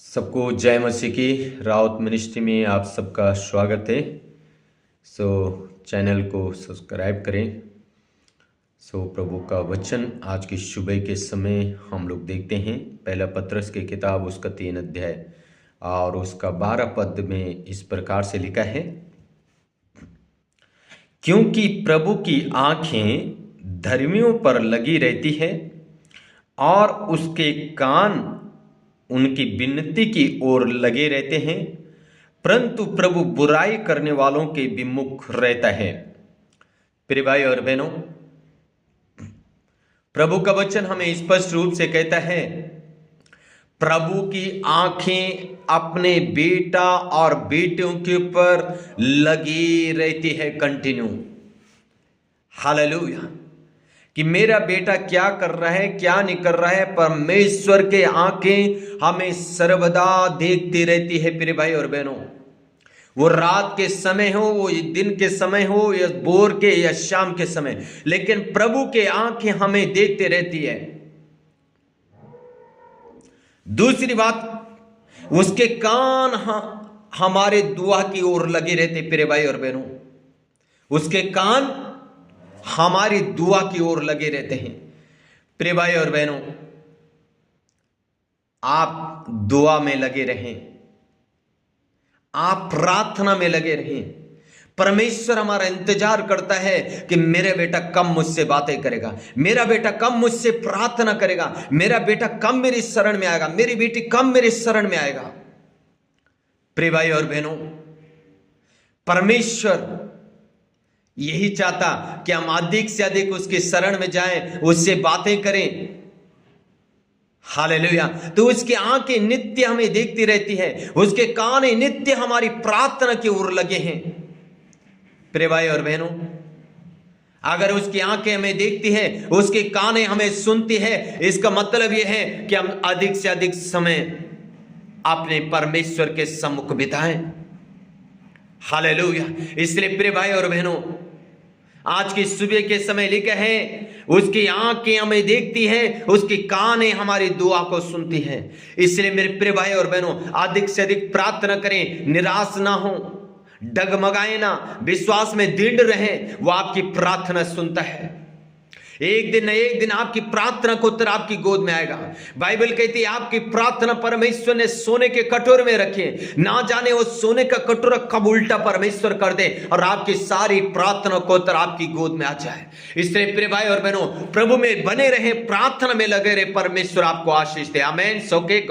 सबको जय मसीह की। राउत मिनिस्ट्री में आप सबका स्वागत है। चैनल को सब्सक्राइब करें। प्रभु का वचन आज की सुबह के समय हम लोग देखते हैं पहला पत्रस की किताब उसका 3 अध्याय और उसका 12 पद में इस प्रकार से लिखा है, क्योंकि प्रभु की आंखें धर्मियों पर लगी रहती है और उसके कान उनकी विनती की ओर लगे रहते हैं, परंतु प्रभु बुराई करने वालों के विमुख रहता है। प्रिय भाई और बहनों, प्रभु का वचन हमें स्पष्ट रूप से कहता है, प्रभु की आंखें अपने बेटा और बेटियों के ऊपर लगी रहती है कंटिन्यू। हालेलुया। कि मेरा बेटा क्या कर रहा है, क्या नहीं कर रहा है, परमेश्वर के आंखें हमें सर्वदा देखती रहती है। प्रिय भाई और बहनों, वो रात के समय हो, वो दिन के समय हो, या भोर के या शाम के समय, लेकिन प्रभु के आंखें हमें देखते रहती है। दूसरी बात, उसके कान हमारे दुआ की ओर लगे रहते। प्रिय भाई और बहनों, उसके कान हमारी दुआ की ओर लगे रहते हैं। प्रिय भाई और बहनों, आप दुआ में लगे रहें, आप प्रार्थना में लगे रहें। परमेश्वर हमारा इंतजार करता है कि मेरा बेटा कब मुझसे बातें करेगा, मेरा बेटा कब मुझसे प्रार्थना करेगा, मेरा बेटा कब मेरी शरण में आएगा, मेरी बेटी कब मेरी शरण में आएगा। प्रिय भाई और बहनों, परमेश्वर यही चाहता कि हम अधिक से अधिक उसकी शरण में जाएं, उससे बातें करें। हालेलुया। तो उसकी आंखें नित्य हमें देखती रहती है, उसके कान नित्य हमारी प्रार्थना की ओर लगे हैं। प्रिय भाई और बहनों, अगर उसकी आंखें हमें देखती है, उसके कान हमें सुनती है, इसका मतलब यह है कि हम अधिक से अधिक समय अपने परमेश्वर के सम्मुख बिताएं। हालेलुया। इसलिए प्रिय भाई और बहनों, आज की सुबह के समय लिखा है, उसकी आंखें हमें देखती है, उसकी कानें हमारी दुआ को सुनती हैं। इसलिए मेरे प्रिय भाई और बहनों, अधिक से अधिक प्रार्थना करें, निराश ना हो, डगमगाए ना, विश्वास में दृढ़ रहें। वो आपकी प्रार्थना सुनता है। एक दिन न एक दिन आपकी प्रार्थना को उत्तर आपकी गोद में आएगा। बाइबल कहती है, आपकी प्रार्थना परमेश्वर ने सोने के कटोरे में रखे, ना जाने वो सोने का कटोरा कब उल्टा परमेश्वर कर दे और आपकी सारी प्रार्थना को उत्तर आपकी गोद में आ जाए। इसलिए प्रिय भाई और बहनों, प्रभु में बने रहे, प्रार्थना में लगे रहे, परमेश्वर आपको आशीष दे। आमीन।